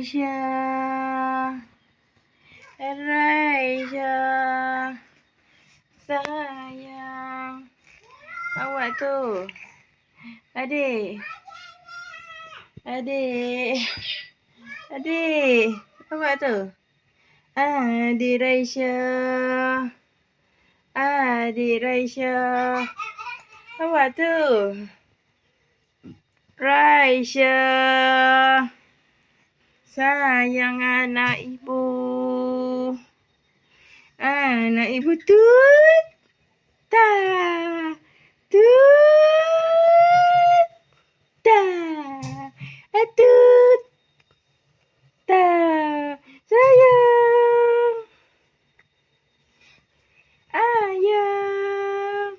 Raisya, Raisya, sayang. Awak tu. Adik. Awak tu. Adik Raisya. Adik Raisya. Awak tu. Raisya. Sayang anak ibu. Anak ibu tut. Ta. Tut. Ta. Tut. Ta. Sayang. Ayang.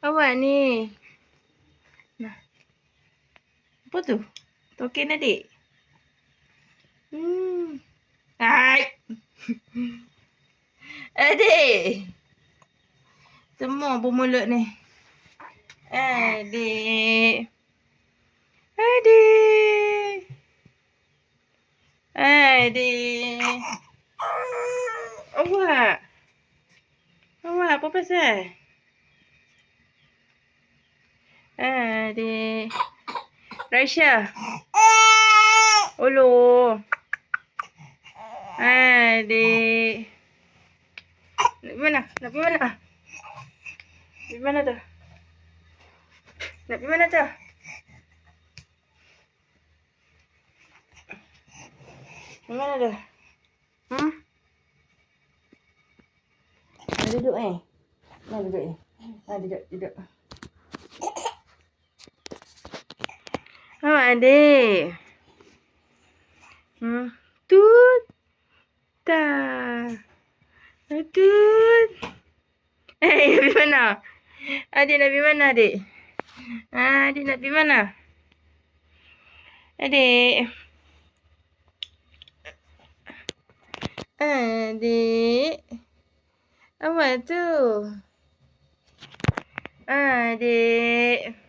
Awak ni. Nah. Apa tu? Token adik? Hai. Adik. Semua pun mulut ni. Adik. Awak apa pasal? Adik. Raisya. Ulu. Adik. Nak pergi mana? Nak pergi mana tu? Nak pergi mana tu? Mana tu? Duduk Mana duduk ni? Duduk. Adik. Tut. Ta. Tut. Nak pergi mana? Adik nak pergi mana adik? Adik nak pergi mana? Adik. Awak tu. Adik.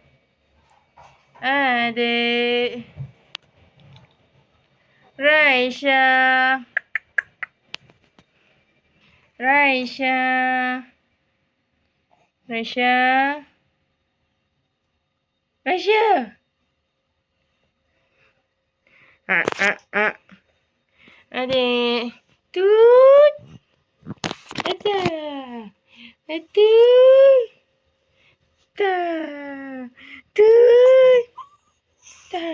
Raisya. Adik. Tut. Ada. Tut. Ta. Tut. Ta.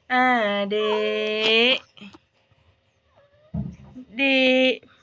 Adik. Dik.